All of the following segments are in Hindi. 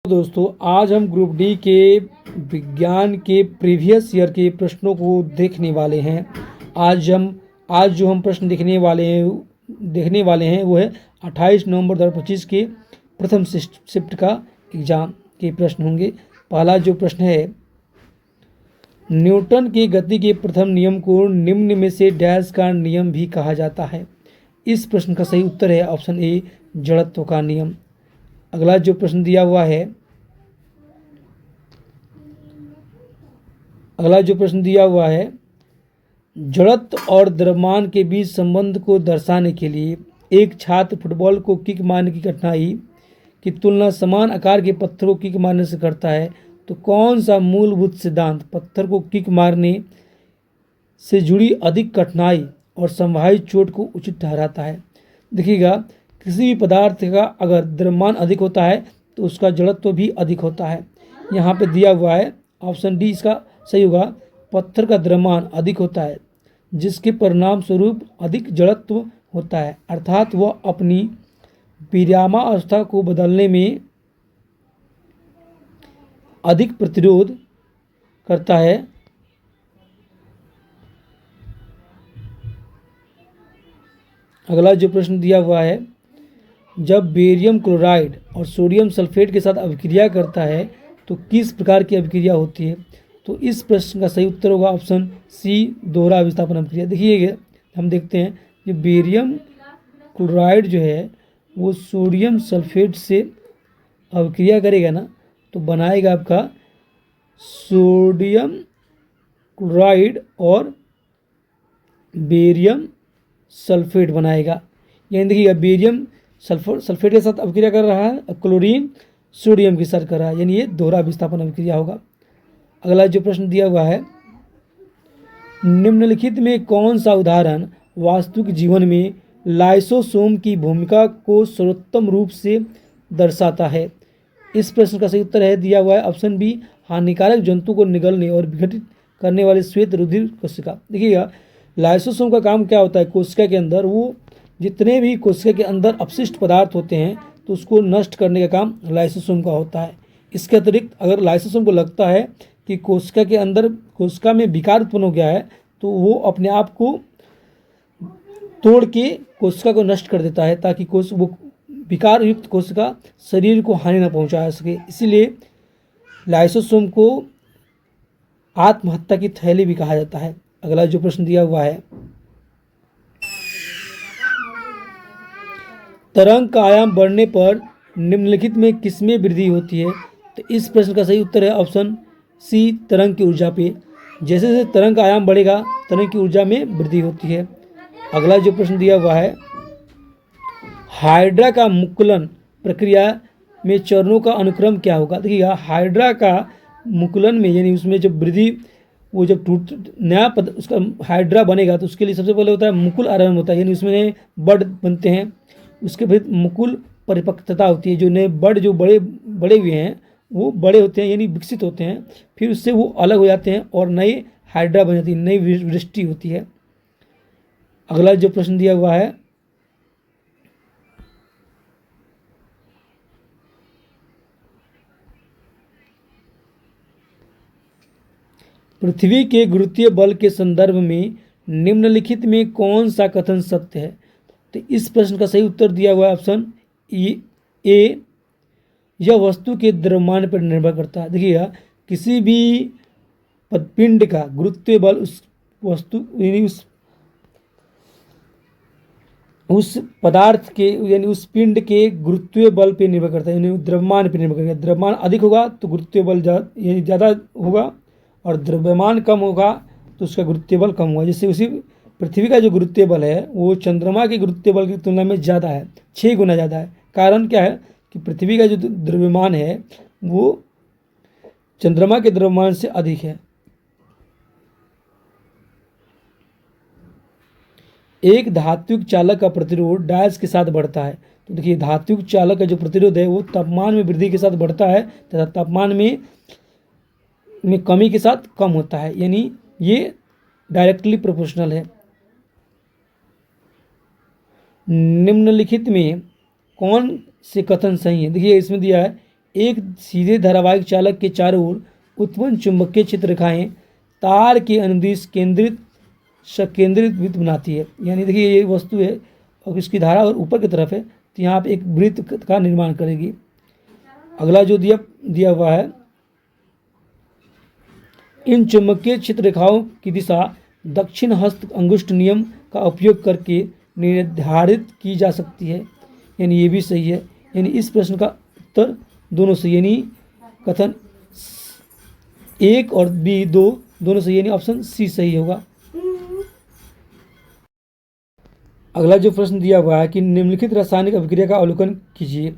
दोस्तों, आज हम ग्रुप डी के विज्ञान के प्रीवियस ईयर के प्रश्नों को देखने वाले हैं। आज जो हम प्रश्न देखने वाले हैं वो है 28 नवंबर 2025 के प्रथम शिफ्ट का एग्जाम के प्रश्न होंगे। पहला जो प्रश्न है, न्यूटन की गति के प्रथम नियम को निम्न में से डैश का नियम भी कहा जाता है। इस प्रश्न का सही उत्तर है ऑप्शन ए, जड़त्व का नियम। अगला जो प्रश्न दिया हुआ है, जड़त्व और द्रव्यमान के बीच संबंध को दर्शाने के लिए एक छात्र फुटबॉल को किक मारने की कठिनाई की तुलना समान आकार के पत्थर को किक मारने से करता है, तो कौन सा मूलभूत सिद्धांत पत्थर को किक मारने से जुड़ी अधिक कठिनाई और संभावित चोट को उचित ठहराता है? देखिएगा, किसी भी पदार्थ का अगर द्रव्यमान अधिक होता है तो उसका जड़त्व भी अधिक होता है। यहाँ पे दिया हुआ है ऑप्शन डी इसका सही होगा। पत्थर का द्रव्यमान अधिक होता है जिसके परिणाम स्वरूप अधिक जड़त्व होता है, अर्थात वह अपनी विरामावस्था को बदलने में अधिक प्रतिरोध करता है। अगला जो प्रश्न दिया हुआ है, जब बेरियम क्लोराइड और सोडियम सल्फेट के साथ अभिक्रिया करता है तो किस प्रकार की अभिक्रिया होती है? तो इस प्रश्न का सही उत्तर होगा ऑप्शन सी, दोहरा विस्थापन अभिक्रिया। देखिएगा, हम देखते हैं कि बेरियम क्लोराइड जो है वो सोडियम सल्फेट से अभिक्रिया करेगा ना, तो बनाएगा आपका सोडियम क्लोराइड और बेरियम सल्फेट बनाएगा। यानी देखिएगा, बेरियम सल्फेट के साथ अभिक्रिया कर रहा है, क्लोरीन सोडियम के साथ कर रहा है, यानी ये दोहरा विस्थापन अभिक्रिया होगा। अगला जो प्रश्न दिया हुआ है, निम्नलिखित में कौन सा उदाहरण वास्तविक जीवन में लाइसोसोम की भूमिका को सर्वोत्तम रूप से दर्शाता है? इस प्रश्न का सही उत्तर है दिया हुआ है ऑप्शन बी, हानिकारक जंतु को निगलने और विघटित करने वाली श्वेत रुधिर कोशिका। देखिएगा, लाइसोसोम का काम क्या होता है, कोशिका के अंदर वो जितने भी कोशिका के अंदर अपशिष्ट पदार्थ होते हैं तो उसको नष्ट करने का काम लाइसोसोम का होता है। इसके अतिरिक्त अगर लाइसोसोम को लगता है कि कोशिका में विकार उत्पन्न हो गया है तो वो अपने आप को तोड़ के कोशिका को नष्ट कर देता है, ताकि वो विकार युक्त कोशिका शरीर को हानि न पहुंचा सके। इसीलिए लाइसोसोम को आत्महत्या की थैली भी कहा जाता है। अगला जो प्रश्न दिया हुआ है, तरंग का आयाम बढ़ने पर निम्नलिखित में किसमें वृद्धि होती है? तो इस प्रश्न का सही उत्तर है ऑप्शन सी, तरंग की ऊर्जा पे। जैसे जैसे तरंग का आयाम बढ़ेगा तरंग की ऊर्जा में वृद्धि होती है। अगला जो प्रश्न दिया हुआ है, हाइड्रा का मुकुलन प्रक्रिया में चरणों का अनुक्रम क्या होगा? देखिएगा, हाइड्रा का मुकुलन में यानी उसमें जब वृद्धि, वो जब उसका हाइड्रा बनेगा तो उसके लिए सबसे पहले होता है मुकुल आरंभ होता है, यानी उसमें बड बनते हैं। उसके फिर मुकुल परिपक्वता होती है, जो नए बड जो बड़े हुए हैं वो बड़े होते हैं यानी विकसित होते हैं, फिर उससे वो अलग हो जाते हैं और नए हाइड्रा बन जाती है, नई वृष्टि होती है। अगला जो प्रश्न दिया हुआ है, पृथ्वी के गुरुत्वीय बल के संदर्भ में निम्नलिखित में कौन सा कथन सत्य है? तो इस प्रश्न का सही उत्तर दिया हुआ है ऑप्शन ए, यह वस्तु के द्रव्यमान पर निर्भर करता है। देखिएगा, किसी भी पिंड का गुरुत्वीय बल उस वस्तु यानी उस पदार्थ के यानी उस पिंड के गुरुत्वीय बल पर निर्भर करता है, यानी द्रव्यमान पर निर्भर करता है। द्रव्यमान अधिक होगा तो गुरुत्वीय बल यानी ज़्यादा होगा, और द्रव्यमान कम होगा तो उसका गुरुत्वीय बल कम होगा। जैसे उसी पृथ्वी का जो गुरुत्वीय बल है वो चंद्रमा के गुरुत्वीय बल की तुलना में ज़्यादा है, 6 गुना ज़्यादा है। कारण क्या है कि पृथ्वी का जो द्रव्यमान है वो चंद्रमा के द्रव्यमान से अधिक है। एक धात्विक चालक का प्रतिरोध डैश के साथ बढ़ता है। तो देखिए, धात्विक चालक का जो प्रतिरोध है वो तापमान में वृद्धि के साथ बढ़ता है तथा तापमान में कमी के साथ कम होता है, यानी ये डायरेक्टली प्रोपोर्शनल है। निम्नलिखित में कौन से कथन सही है? देखिए, इसमें दिया है एक सीधे धारावाहिक चालक के चारों ओर उत्पन्न चुंबकीय क्षेत्र रेखाएं तार के अनुदिश केंद्रित सकेंद्रित वृत्त बनाती है। यानी देखिए ये वस्तु है और इसकी धारा और ऊपर की तरफ है, तो यहाँ पे एक वृत्त का निर्माण करेगी। अगला जो दिया हुआ है, इन चुंबकीय क्षेत्र रेखाओं की दिशा दक्षिण हस्त अंगुष्ठ नियम का उपयोग करके निर्धारित की जा सकती है। यानी ये भी सही है। यानी इस प्रश्न का उत्तर दोनों सही, यानी कथन 1 और B दोनों सही, यानी ऑप्शन सी सही होगा। अगला जो प्रश्न दिया हुआ है कि निम्नलिखित रासायनिक अभिक्रिया का अवलोकन कीजिए।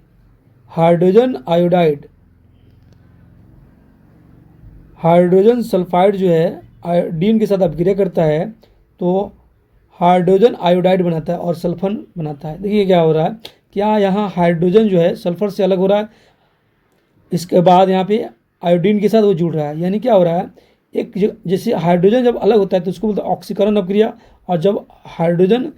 हाइड्रोजन सल्फाइड जो है आयोडीन के साथ अभिक्रिया करता है तो हाइड्रोजन आयोडाइड बनाता है और सल्फर बनाता है। देखिए क्या हो रहा है, क्या यहाँ हाइड्रोजन जो है सल्फर से अलग हो रहा है, इसके बाद यहाँ पे आयोडीन के साथ वो जुड़ रहा है। यानी क्या हो रहा है, एक जैसे हाइड्रोजन जब अलग होता है तो उसको बोलते हैं ऑक्सीकरण अभिक्रिया, और जब हाइड्रोजन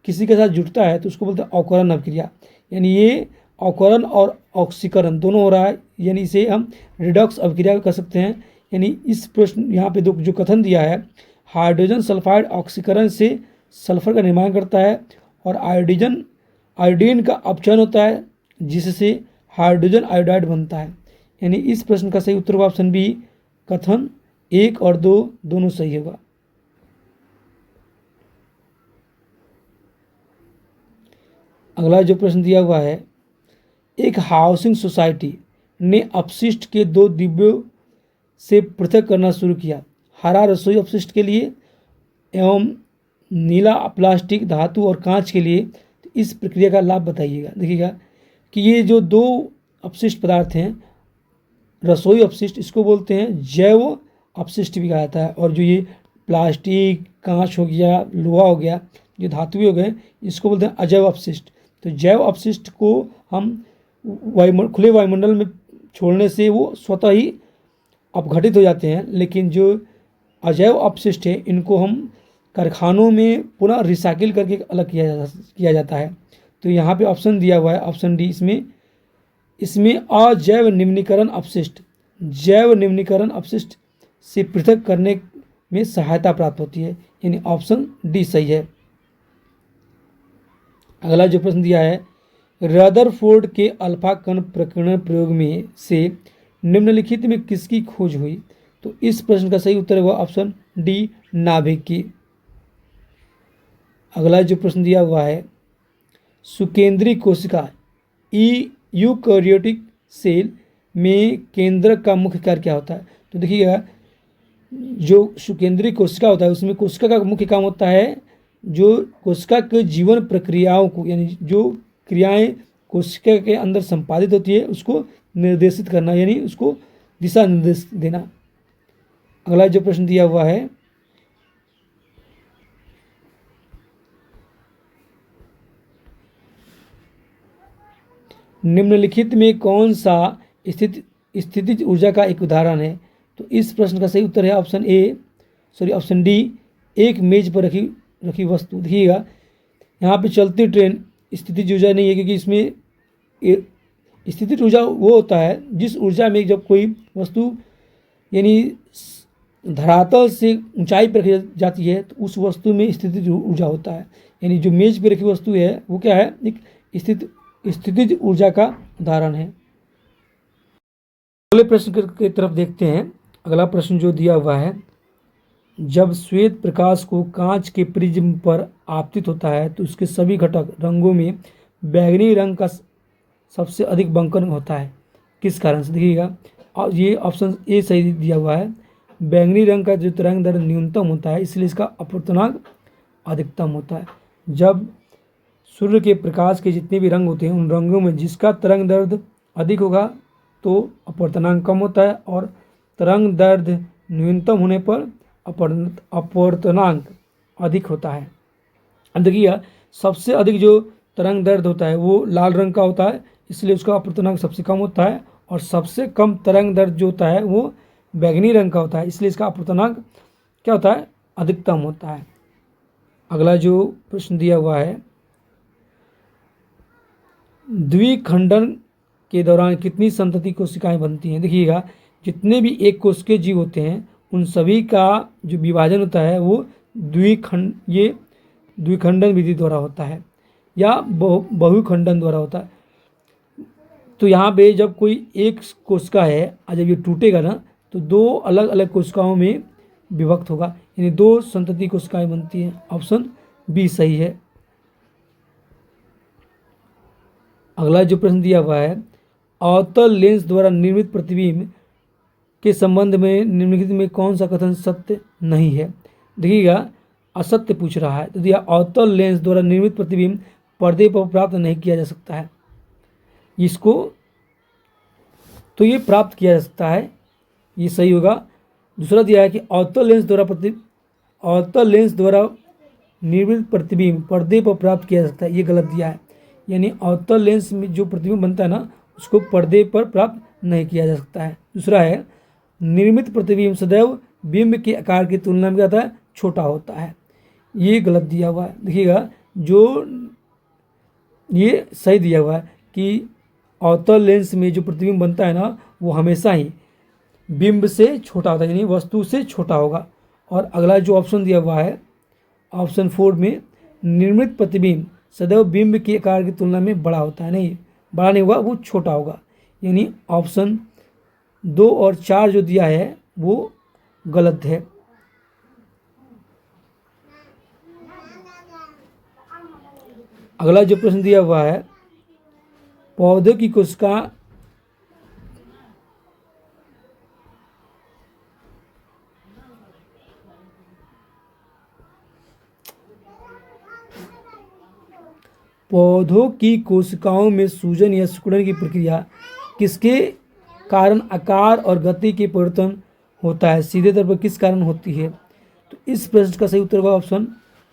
किसी के साथ जुड़ता है तो उसको बोलते हैं अवकरण अभिक्रिया। यानी ये अवकरण और ऑक्सीकरण दोनों हो रहा है, यानी इसे हम रिडॉक्स अभिक्रिया कर सकते हैं। यानी इस प्रश्न यहाँ पे जो कथन दिया है, हाइड्रोजन सल्फाइड ऑक्सीकरण से सल्फर का निर्माण करता है और आयोडीन का अपचयन होता है जिससे हाइड्रोजन आयोडाइड बनता है। यानी इस प्रश्न का सही उत्तर होगा ऑप्शन बी, कथन 1 और 2 दोनों सही होगा। अगला जो प्रश्न दिया हुआ है, एक हाउसिंग सोसाइटी ने अपशिष्ट के 2 डिब्बों से पृथक करना शुरू किया, हरा रसोई अपशिष्ट के लिए एवं नीला प्लास्टिक, धातु और कांच के लिए। तो इस प्रक्रिया का लाभ बताइएगा। देखिएगा कि ये जो 2 अपशिष्ट पदार्थ हैं, रसोई अपशिष्ट इसको बोलते हैं जैव अपशिष्ट भी कहा जाता है, और जो ये प्लास्टिक, कांच हो गया, लोहा हो गया, जो धातुएं हो गए, इसको बोलते हैं अजैव अपशिष्ट। तो जैव अपशिष्ट को हम खुले वायुमंडल में छोड़ने से वो स्वतः ही अपघटित हो जाते हैं, लेकिन जो अजैव अपशिष्ट है इनको हम कारखानों में पुनः रिसाइकिल करके अलग किया जाता है। तो यहाँ पे ऑप्शन दिया हुआ है ऑप्शन डी, इसमें अजैव निम्नीकरण अपशिष्ट से पृथक करने में सहायता प्राप्त होती है। यानी ऑप्शन डी सही है। अगला जो प्रश्न दिया है, रदरफोर्ड के अल्फा कण प्रकीर्णन प्रयोग में से निम्नलिखित में किसकी खोज हुई? तो इस प्रश्न का सही उत्तर होगा ऑप्शन डी, नाभिक की। अगला जो प्रश्न दिया हुआ है, सुकेंद्रीय कोशिका यूकैरियोटिक सेल में केंद्रक का मुख्य कार्य क्या होता है? तो देखिएगा जो सुकेंद्रीय कोशिका होता है उसमें कोशिका का मुख्य काम होता है जो कोशिका के जीवन प्रक्रियाओं को, यानी जो क्रियाएं कोशिका के अंदर संपादित होती है उसको निर्देशित करना, यानी उसको दिशा निर्देश देना। अगला जो प्रश्न दिया हुआ है, निम्नलिखित में कौन सा स्थितिज ऊर्जा का एक उदाहरण है? तो इस प्रश्न का सही उत्तर है ऑप्शन डी, एक मेज पर रखी वस्तु। देखिएगा यहाँ पे चलती ट्रेन स्थितिज ऊर्जा नहीं है, क्योंकि इसमें स्थितिज ऊर्जा वो होता है जिस ऊर्जा में जब कोई वस्तु यानी धरातल से ऊंचाई पर रखी जाती है तो उस वस्तु में स्थितिज ऊर्जा होता है। यानी जो मेज पर रखी वस्तु है वो क्या है, एक स्थितिज ऊर्जा का उदाहरण है। अगले प्रश्न की तरफ देखते हैं। अगला प्रश्न जो दिया हुआ है, जब श्वेत प्रकाश को कांच के प्रिज्म पर आपतित होता है तो उसके सभी घटक रंगों में बैंगनी रंग का सबसे अधिक बंकन होता है, किस कारण से? देखिएगा और ये ऑप्शन ए सही दिया हुआ है। बैंगनी रंग का जो तरंग दैर्ध्य न्यूनतम होता है इसलिए इसका अपवर्तनांक अधिकतम होता है। जब सूर्य के प्रकाश के जितने भी रंग होते हैं उन रंगों में जिसका तरंग दैर्ध्य अधिक होगा तो अपवर्तनांक कम होता है, और तरंग दैर्ध्य न्यूनतम होने पर अपवर्तनांक अधिक होता है। अब देखिए सबसे अधिक जो तरंग दैर्ध्य होता है वो लाल रंग का होता है, इसलिए उसका अपवर्तनांक सबसे कम होता है, और सबसे कम तरंग दैर्ध्य जो होता है वो बैंगनी रंग का होता है, इसलिए इसका अपवर्तनांक क्या होता है, अधिकतम होता है। अगला जो प्रश्न दिया हुआ है, द्विखंडन के दौरान कितनी संतति कोशिकाएं बनती हैं? देखिएगा, जितने भी एक कोशिकीय जीव होते हैं उन सभी का जो विभाजन होता है वो द्विखंडन विधि द्वारा होता है या बहुखंडन द्वारा होता है। तो यहाँ पे जब कोई एक कोशिका है और जब ये टूटेगा ना तो दो अलग अलग कोशिकाओं में विभक्त होगा, यानी दो संतति कोशिकाएं बनती हैं। ऑप्शन बी सही है। अगला जो प्रश्न दिया हुआ है, अवतल लेंस द्वारा निर्मित प्रतिबिंब के संबंध में निम्नलिखित में कौन सा कथन सत्य नहीं है? देखिएगा, असत्य पूछ रहा है। तो दिया अवतल लेंस द्वारा निर्मित प्रतिबिंब पर्दे पर प्राप्त नहीं किया जा सकता है। इसको तो ये प्राप्त किया जा सकता है, ये सही होगा। दूसरा दिया है कि अवतल लेंस द्वारा निर्मित प्रतिबिंब पर्दे पर प्राप्त किया जा सकता है, ये गलत दिया है। यानी अवतल लेंस में जो प्रतिबिंब बनता है ना उसको पर्दे पर प्राप्त नहीं किया जा सकता है। दूसरा है, निर्मित प्रतिबिंब सदैव बिंब के आकार की तुलना में क्या होता है? छोटा होता है, ये गलत दिया हुआ है। देखिएगा, जो ये सही दिया हुआ है कि अवतल लेंस में जो प्रतिबिंब बनता है ना वो हमेशा ही बिंब से छोटा होता है, यानी वस्तु से छोटा होगा। और अगला जो ऑप्शन दिया हुआ है ऑप्शन 4 में, निर्मित प्रतिबिंब सदैव बिंब के आकार की तुलना में बड़ा होता है, नहीं, बड़ा नहीं होगा, वो छोटा होगा। यानी ऑप्शन 2 और 4 जो दिया है वो गलत है। अगला जो प्रश्न दिया हुआ है, पौधे की कोशिका पौधों की कोशिकाओं में सूजन या सिकुड़न की प्रक्रिया किसके कारण आकार और गति के परिवर्तन होता है? सीधे तौर पर किस कारण होती है? तो इस प्रश्न का सही उत्तर होगा ऑप्शन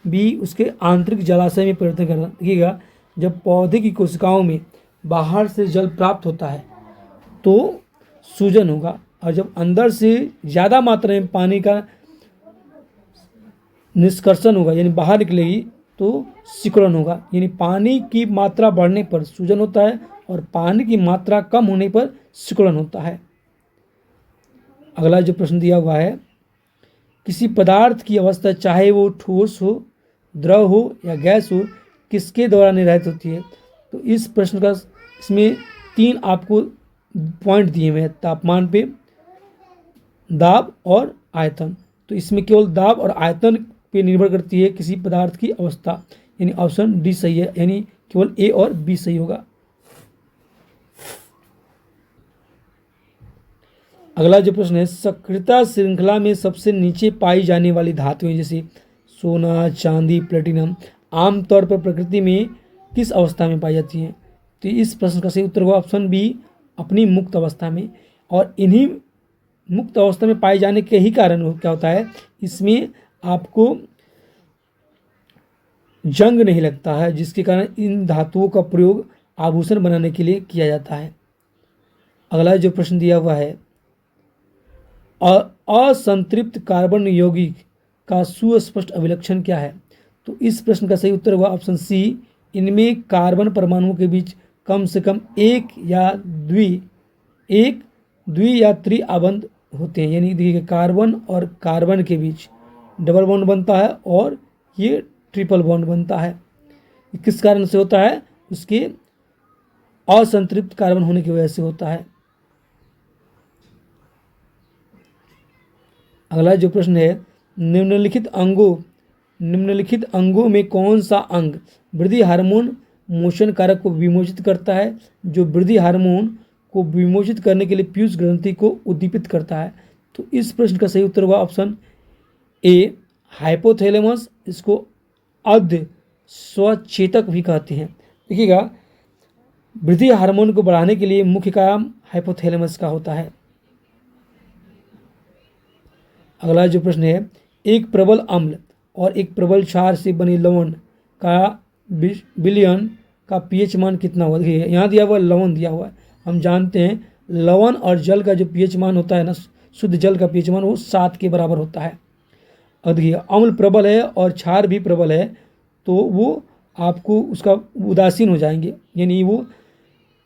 बी, उसके आंतरिक जलाशय में परिवर्तन करना। देखिएगा, जब पौधे की कोशिकाओं में बाहर से जल प्राप्त होता है तो सूजन होगा, और जब अंदर से ज़्यादा मात्रा में पानी का निष्कर्षण होगा यानी बाहर निकलेगी तो सिकुड़न होगा। यानी पानी की मात्रा बढ़ने पर सूजन होता है और पानी की मात्रा कम होने पर सिकुड़न होता है। अगला जो प्रश्न दिया हुआ है, किसी पदार्थ की अवस्था चाहे वो ठोस हो, द्रव हो या गैस हो, किसके द्वारा निर्धारित होती है? तो इस प्रश्न का इसमें 3 आपको पॉइंट दिए हुए हैं, तापमान पे, दाब और आयतन। तो इसमें केवल दाब और आयतन पे निर्भर करती है किसी पदार्थ की अवस्था, यानी ऑप्शन डी सही है, यानी केवल ए और बी सही होगा। अगला जो प्रश्न है, सक्रियता श्रृंखला में सबसे नीचे पाई जाने वाली धातुएं जैसे सोना, चांदी, प्लेटिनम आमतौर पर प्रकृति में किस अवस्था में पाई जाती हैं? तो इस प्रश्न का सही उत्तर होगा ऑप्शन बी, अपनी मुक्त अवस्था में। और इन्हीं मुक्त अवस्था में पाए जाने के ही कारण क्या होता है, इसमें आपको जंग नहीं लगता है, जिसके कारण इन धातुओं का प्रयोग आभूषण बनाने के लिए किया जाता है। अगला जो प्रश्न दिया हुआ है, असंतृप्त कार्बन यौगिक का सुस्पष्ट अभिलक्षण क्या है? तो इस प्रश्न का सही उत्तर होगा ऑप्शन सी, इनमें कार्बन परमाणुओं के बीच कम से कम एक द्वि या त्रि आबंध होते हैं। यानी देखिए, कार्बन और कार्बन के बीच डबल बॉन्ड बनता है और ये ट्रिपल बॉन्ड बनता है। किस कारण से होता है? उसके असंतृप्त कार्बन होने की वजह से होता है। अगला जो प्रश्न है, निम्नलिखित अंगों में कौन सा अंग वृद्धि हार्मोन मोशन कारक को विमोचित करता है, जो वृद्धि हार्मोन को विमोचित करने के लिए पीयूष ग्रंथि को उद्दीपित करता है? तो इस प्रश्न का सही उत्तर होगा ऑप्शन ए, हाइपोथैलेमस। इसको अर्ध स्वचेतक भी कहते हैं। देखिएगा, वृद्धि हार्मोन को बढ़ाने के लिए मुख्य काम हाइपोथैलेमस का होता है। अगला जो प्रश्न है, एक प्रबल अम्ल और एक प्रबल क्षार से बने लवण का विलयन का पीएच मान कितना होगा? देखिए, यहाँ दिया हुआ लवण दिया हुआ है। हम जानते हैं लवण और जल का जो पीएच मान होता है ना, शुद्ध जल का पीएच मान वो 7 के बराबर होता है। और देखिए, अम्ल प्रबल है और क्षार भी प्रबल है तो वो आपको उसका उदासीन हो जाएंगे, यानी वो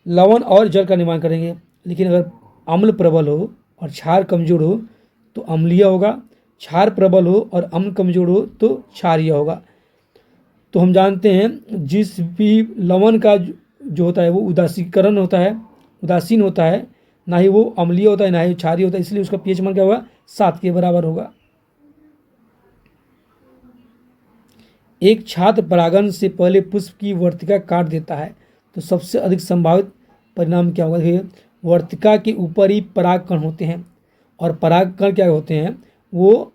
लवण और जल का निर्माण करेंगे। लेकिन अगर अम्ल प्रबल हो और क्षार कमजोर हो तो अम्लीय होगा, क्षार प्रबल हो और अम्ल कमजोर हो तो क्षारीय होगा। तो हम जानते हैं जिस भी लवण का जो होता है वो उदासीकरण होता है, उदासीन होता है, ना ही वो अम्लीय होता है ना ही क्षारीय होता है, इसलिए उसका पीएच मान क्या होगा, 7 के बराबर होगा। एक छात्र परागण से पहले पुष्प की वर्तिका काट देता है तो सबसे अधिक संभावित परिणाम क्या होगा। देखिए, वर्तिका के ऊपर ही परागकण होते हैं और परागकण क्या होते हैं, वो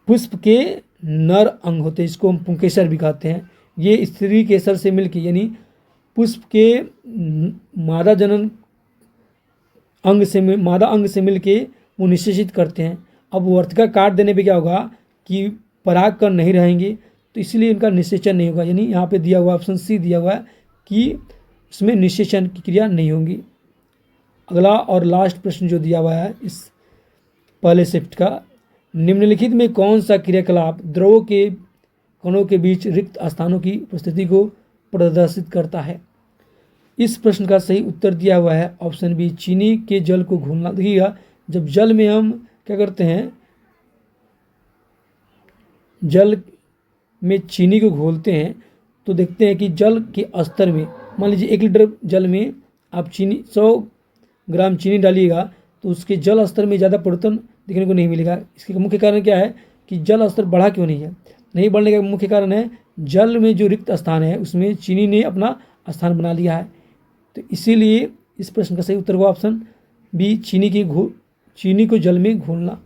पुष्प के नर अंग होते हैं, इसको हम पुंकेसर भी कहते हैं। ये स्त्री केसर से मिलकर यानी पुष्प के मादा जनन मादा अंग से मिलके वो निषेचित करते हैं। अब वर्तिका काट देने पे क्या होगा कि परागकण नहीं रहेंगे, तो इसलिए इनका निषेचन नहीं होगा। यानी यहाँ पे दिया हुआ ऑप्शन सी दिया हुआ है कि उसमें निषेचन की क्रिया नहीं होगी। अगला और लास्ट प्रश्न जो दिया हुआ है इस पहले शिफ्ट का, निम्नलिखित में कौन सा क्रियाकलाप द्रवों के कणों के बीच रिक्त स्थानों की उपस्थिति को प्रदर्शित करता है। इस प्रश्न का सही उत्तर दिया हुआ है ऑप्शन बी, चीनी के जल को घोलना। देखिएगा, जब जल में हम क्या करते हैं, जल में चीनी को घोलते हैं तो देखते हैं कि जल के स्तर में, मान लीजिए 1 लीटर जल में आप 100 ग्राम चीनी डालिएगा तो उसके जल स्तर में ज़्यादा परिवर्तन देखने को नहीं मिलेगा। इसके मुख्य कारण क्या है कि जल स्तर बढ़ा क्यों नहीं है। नहीं बढ़ने का मुख्य कारण है जल में जो रिक्त स्थान है उसमें चीनी ने अपना स्थान बना लिया है। तो इसीलिए इस प्रश्न का सही उत्तर होगा ऑप्शन बी, चीनी को जल में घोलना।